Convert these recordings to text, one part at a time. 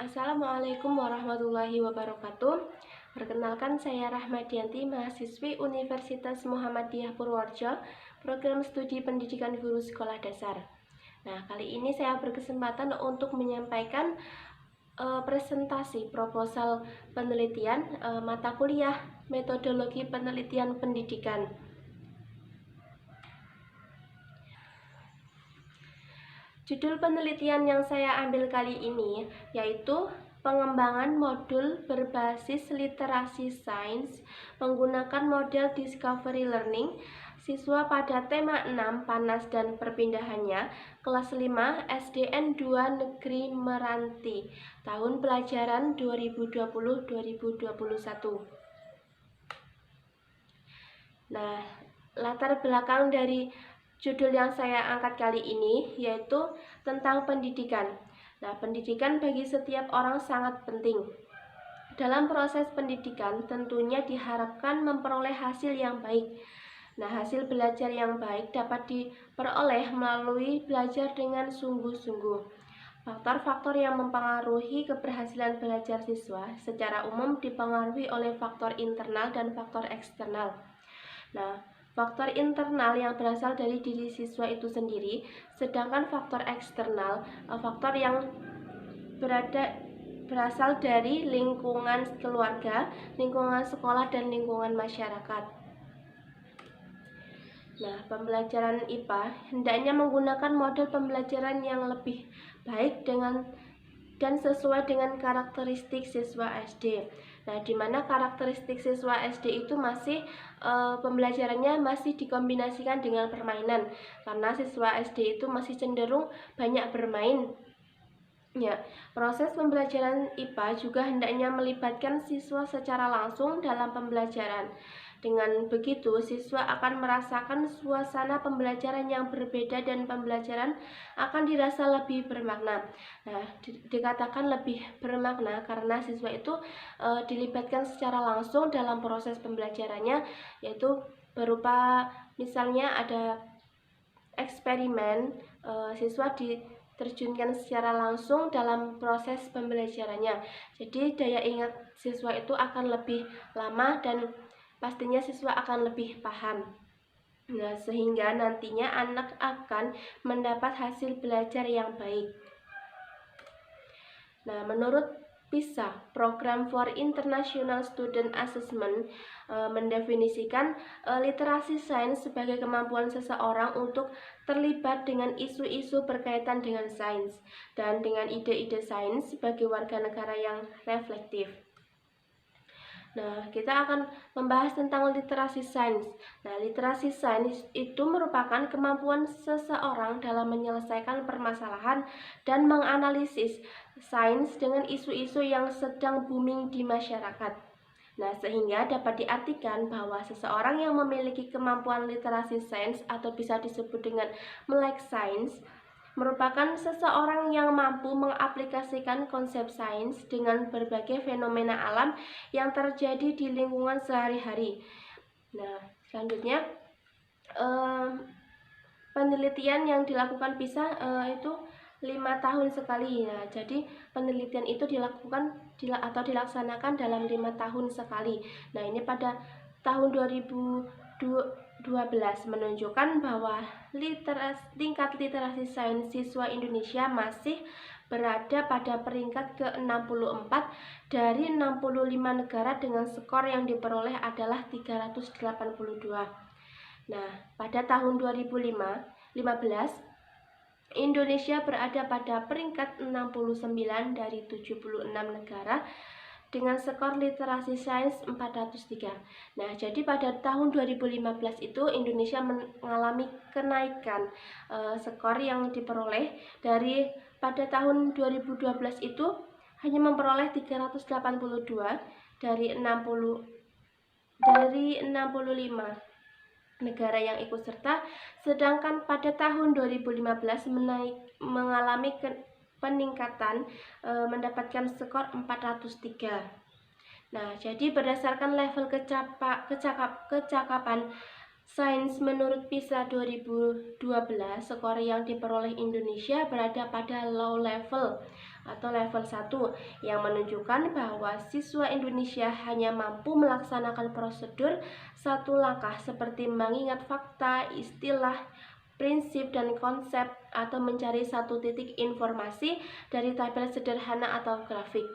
Assalamualaikum warahmatullahi wabarakatuh. Perkenalkan, saya Rahmadianti, mahasiswi Universitas Muhammadiyah Purworejo, program studi pendidikan guru sekolah dasar. Nah, kali ini saya berkesempatan untuk menyampaikan presentasi proposal penelitian mata kuliah metodologi penelitian pendidikan. Judul penelitian yang saya ambil kali ini yaitu pengembangan modul berbasis literasi sains menggunakan model discovery learning siswa pada tema 6 panas dan perpindahannya kelas 5 SDN 2 Negeri Meranti tahun pelajaran 2020-2021. Nah, latar belakang dari judul yang saya angkat kali ini yaitu tentang pendidikan. Nah, pendidikan bagi setiap orang sangat penting. Dalam proses pendidikan tentunya diharapkan memperoleh hasil yang baik. Nah, hasil belajar yang baik dapat diperoleh melalui belajar dengan sungguh-sungguh. Faktor-faktor yang mempengaruhi keberhasilan belajar siswa secara umum dipengaruhi oleh faktor internal dan faktor eksternal. Nah, faktor internal yang berasal dari diri siswa itu sendiri, sedangkan faktor eksternal, faktor yang berasal dari lingkungan keluarga, lingkungan sekolah, dan lingkungan masyarakat. Nah, pembelajaran IPA hendaknya menggunakan model pembelajaran yang lebih baik dan sesuai dengan karakteristik siswa SD. Nah, di mana karakteristik siswa SD itu masih pembelajarannya masih dikombinasikan dengan permainan, karena siswa SD itu masih cenderung banyak bermain. Ya, proses pembelajaran IPA juga hendaknya melibatkan siswa secara langsung dalam pembelajaran. Dengan begitu, siswa akan merasakan suasana pembelajaran yang berbeda dan pembelajaran akan dirasa lebih bermakna. Nah, dikatakan lebih bermakna karena siswa itu dilibatkan secara langsung dalam proses pembelajarannya, yaitu berupa misalnya ada eksperimen, siswa diterjunkan secara langsung dalam proses pembelajarannya. Jadi daya ingat siswa itu akan lebih lama dan pastinya siswa akan lebih paham. Nah, sehingga nantinya anak akan mendapat hasil belajar yang baik. Nah, menurut PISA, Program for International Student Assessment, mendefinisikan literasi sains sebagai kemampuan seseorang untuk terlibat dengan isu-isu berkaitan dengan sains dan dengan ide-ide sains sebagai warga negara yang reflektif. Nah, kita akan membahas tentang literasi sains. Nah, literasi sains itu merupakan kemampuan seseorang dalam menyelesaikan permasalahan dan menganalisis sains dengan isu-isu yang sedang booming di masyarakat. Nah, sehingga dapat diartikan bahwa seseorang yang memiliki kemampuan literasi sains atau bisa disebut dengan melek sains merupakan seseorang yang mampu mengaplikasikan konsep sains dengan berbagai fenomena alam yang terjadi di lingkungan sehari-hari. Nah, selanjutnya penelitian yang dilakukan PISA itu 5 tahun sekali. Nah, jadi penelitian itu dilaksanakan dalam 5 tahun sekali. Nah, ini pada tahun 2012 menunjukkan bahwa tingkat literasi sains siswa Indonesia masih berada pada peringkat ke-64 dari 65 negara dengan skor yang diperoleh adalah 382. Nah, pada tahun 2015 Indonesia berada pada peringkat 69 dari 76 negara dengan skor literasi sains 403. Nah, jadi pada tahun 2015 itu Indonesia mengalami kenaikan skor yang diperoleh dari pada tahun 2012 itu hanya memperoleh 382 dari 65 negara yang ikut serta, sedangkan pada tahun 2015 mengalami peningkatan mendapatkan skor 403. Nah, jadi berdasarkan level kecakapan sains menurut PISA 2012, skor yang diperoleh Indonesia berada pada low level atau level 1 yang menunjukkan bahwa siswa Indonesia hanya mampu melaksanakan prosedur satu langkah seperti mengingat fakta, istilah, prinsip, dan konsep atau mencari satu titik informasi dari tabel sederhana atau grafik.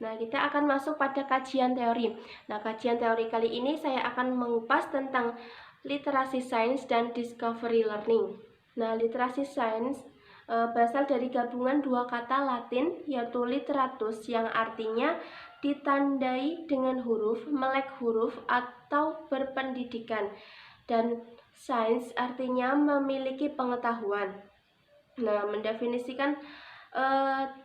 Nah, kita akan masuk pada kajian teori. Nah, kajian teori kali ini saya akan mengupas tentang literasi sains dan discovery learning. Nah, literasi sains berasal dari gabungan dua kata Latin, yaitu literatus yang artinya ditandai dengan huruf, melek huruf, atau berpendidikan. Dan sains artinya memiliki pengetahuan. Nah, mendefinisikan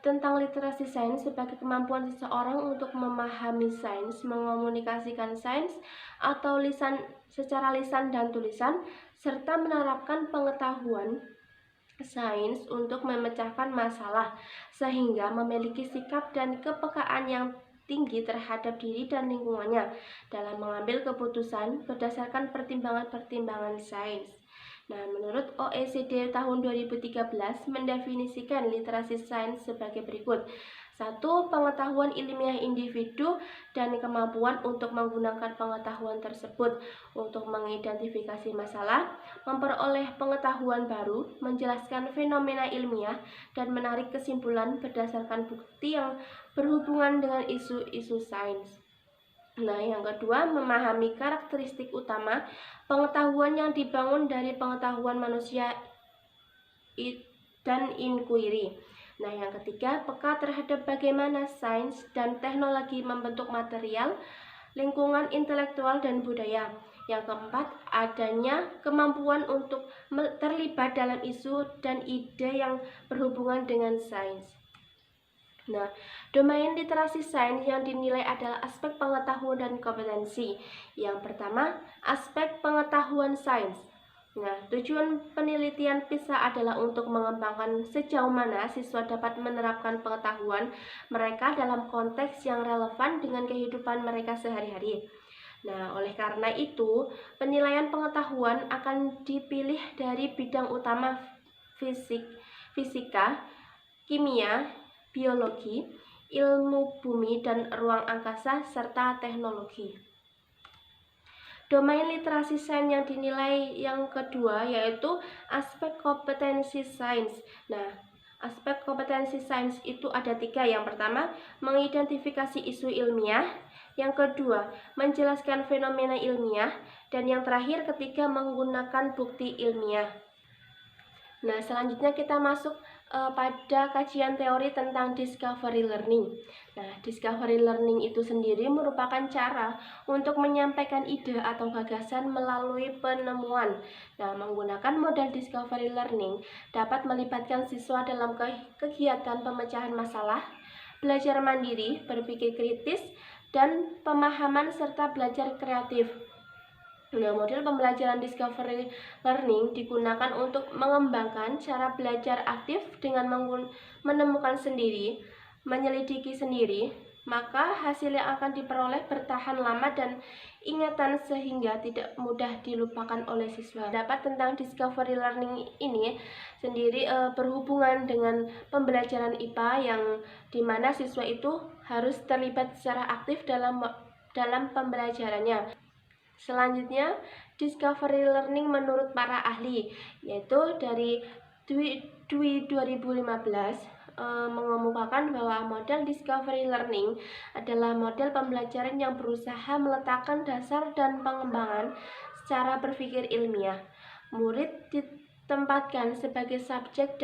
tentang literasi sains sebagai kemampuan seseorang untuk memahami sains, mengomunikasikan sains atau secara lisan dan tulisan, serta menerapkan pengetahuan sains untuk memecahkan masalah, sehingga memiliki sikap dan kepekaan yang tinggi terhadap diri dan lingkungannya dalam mengambil keputusan berdasarkan pertimbangan-pertimbangan sains. Nah, menurut OECD tahun 2013 mendefinisikan literasi sains sebagai berikut. 1. Pengetahuan ilmiah individu dan kemampuan untuk menggunakan pengetahuan tersebut untuk mengidentifikasi masalah, memperoleh pengetahuan baru, menjelaskan fenomena ilmiah, dan menarik kesimpulan berdasarkan bukti yang berhubungan dengan isu-isu sains. Nah, yang kedua, memahami karakteristik utama pengetahuan yang dibangun dari pengetahuan manusia dan inquiry. Nah, yang ketiga, peka terhadap bagaimana sains dan teknologi membentuk material, lingkungan intelektual, dan budaya. Yang keempat, adanya kemampuan untuk terlibat dalam isu dan ide yang berhubungan dengan sains. Nah, domain literasi sains yang dinilai adalah aspek pengetahuan dan kompetensi. Yang pertama, aspek pengetahuan sains. Nah, tujuan penelitian PISA adalah untuk mengembangkan sejauh mana siswa dapat menerapkan pengetahuan mereka dalam konteks yang relevan dengan kehidupan mereka sehari-hari. Nah, oleh karena itu, penilaian pengetahuan akan dipilih dari bidang utama fisika, kimia, biologi, ilmu bumi dan ruang angkasa, serta teknologi. Domain literasi sains yang dinilai yang kedua yaitu aspek kompetensi sains. Nah, aspek kompetensi sains itu ada 3. Yang pertama, mengidentifikasi isu ilmiah. Yang kedua, menjelaskan fenomena ilmiah. Dan yang terakhir, ketiga, menggunakan bukti ilmiah. Nah, selanjutnya kita masuk pada kajian teori tentang discovery learning. Nah, discovery learning itu sendiri merupakan cara untuk menyampaikan ide atau gagasan melalui penemuan. Nah, menggunakan model discovery learning dapat melibatkan siswa dalam kegiatan pemecahan masalah, belajar mandiri, berpikir kritis, dan pemahaman serta belajar kreatif. Nah, model pembelajaran discovery learning digunakan untuk mengembangkan cara belajar aktif dengan menemukan sendiri, menyelidiki sendiri, maka hasil yang akan diperoleh bertahan lama dan ingatan sehingga tidak mudah dilupakan oleh siswa. Dapat tentang discovery learning ini sendiri berhubungan dengan pembelajaran IPA yang dimana siswa itu harus terlibat secara aktif dalam pembelajarannya. Selanjutnya, discovery learning menurut para ahli, yaitu dari Dwi 2015 mengemukakan bahwa model discovery learning adalah model pembelajaran yang berusaha meletakkan dasar dan pengembangan secara berpikir ilmiah. Murid ditempatkan sebagai subjek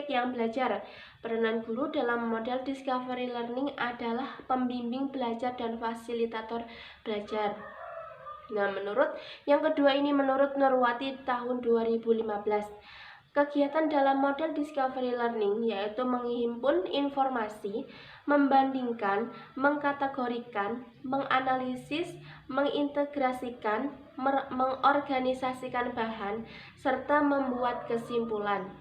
yang belajar. Peranan guru dalam model discovery learning adalah pembimbing belajar dan fasilitator belajar. Nah, yang kedua ini menurut Nurwati tahun 2015. Kegiatan dalam model discovery learning yaitu menghimpun informasi, membandingkan, mengkategorikan, menganalisis, mengintegrasikan, mengorganisasikan bahan, serta membuat kesimpulan.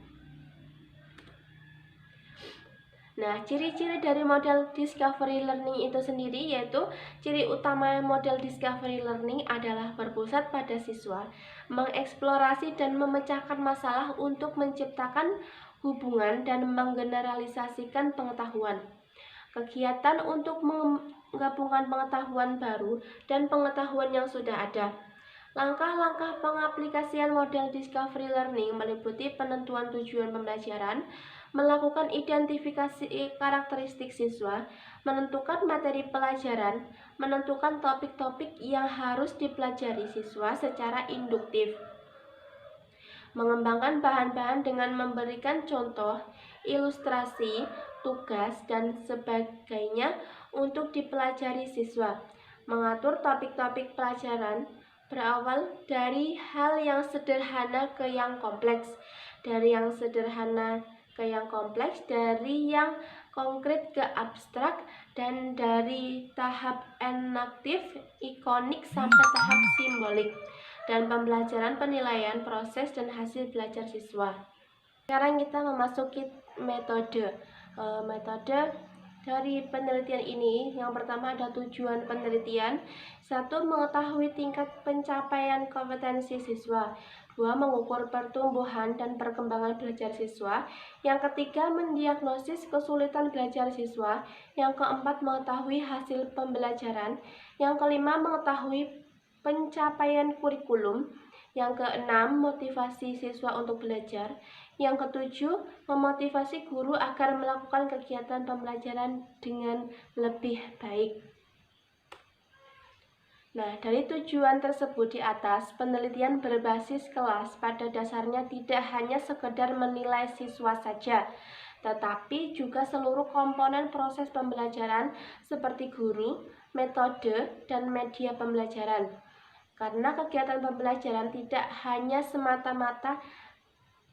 Nah, ciri-ciri dari model discovery learning itu sendiri yaitu ciri utama model discovery learning adalah berpusat pada siswa, mengeksplorasi dan memecahkan masalah untuk menciptakan hubungan, dan menggeneralisasikan pengetahuan. Kegiatan untuk menggabungkan pengetahuan baru dan pengetahuan yang sudah ada. Langkah-langkah pengaplikasian model discovery learning meliputi penentuan tujuan pembelajaran, melakukan identifikasi karakteristik siswa, menentukan materi pelajaran, menentukan topik-topik yang harus dipelajari siswa secara induktif, mengembangkan bahan-bahan dengan memberikan contoh, ilustrasi, tugas, dan sebagainya untuk dipelajari siswa, mengatur topik-topik pelajaran, berawal dari hal yang sederhana ke yang kompleks, dari yang sederhana ke yang kompleks, dari yang konkret ke abstrak, dan dari tahap enaktif, ikonik, sampai tahap simbolik, dan pembelajaran penilaian proses dan hasil belajar siswa. Sekarang kita memasuki metode. Metode dari penelitian ini, yang pertama ada tujuan penelitian. 1. Mengetahui tingkat pencapaian kompetensi siswa. 2. Mengukur pertumbuhan dan perkembangan belajar siswa. Yang ketiga, mendiagnosis kesulitan belajar siswa. Yang keempat, mengetahui hasil pembelajaran. Yang kelima, mengetahui pencapaian kurikulum. Yang keenam, motivasi siswa untuk belajar. Yang ketujuh, memotivasi guru agar melakukan kegiatan pembelajaran dengan lebih baik. Nah, dari tujuan tersebut di atas, penelitian berbasis kelas pada dasarnya tidak hanya sekedar menilai siswa saja, tetapi juga seluruh komponen proses pembelajaran seperti guru, metode, dan media pembelajaran. Karena kegiatan pembelajaran tidak hanya semata-mata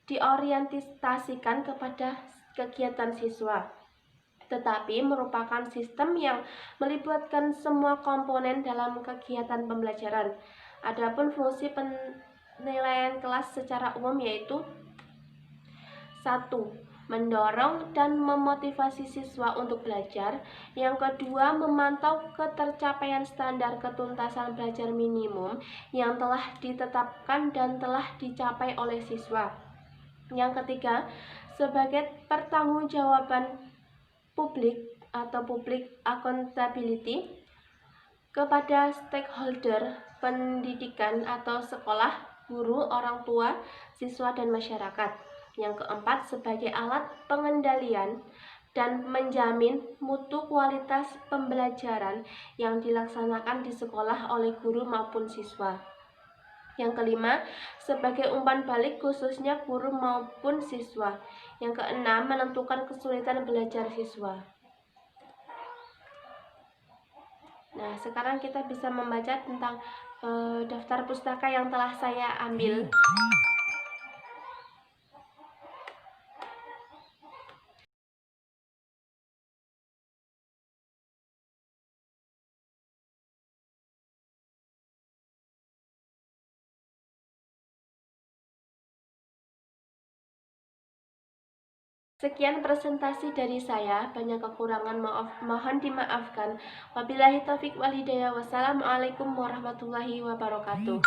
diorientasikan kepada kegiatan siswa, tetapi merupakan sistem yang melibatkan semua komponen dalam kegiatan pembelajaran. Adapun fungsi penilaian kelas secara umum yaitu 1. Mendorong dan memotivasi siswa untuk belajar. Yang kedua, memantau ketercapaian standar ketuntasan belajar minimum yang telah ditetapkan dan telah dicapai oleh siswa. Yang ketiga, sebagai pertanggungjawaban publik atau public accountability kepada stakeholder pendidikan atau sekolah, guru, orang tua, siswa, dan masyarakat. Yang keempat, sebagai alat pengendalian dan menjamin mutu kualitas pembelajaran yang dilaksanakan di sekolah oleh guru maupun siswa. Yang kelima, sebagai umpan balik khususnya guru maupun siswa. Yang keenam, menentukan kesulitan belajar siswa. Nah, sekarang kita bisa membaca tentang daftar pustaka yang telah saya ambil. Sekian presentasi dari saya, banyak kekurangan mohon dimaafkan. Wabillahi taufik wal hidayah. Wassalamualaikum warahmatullahi wabarakatuh.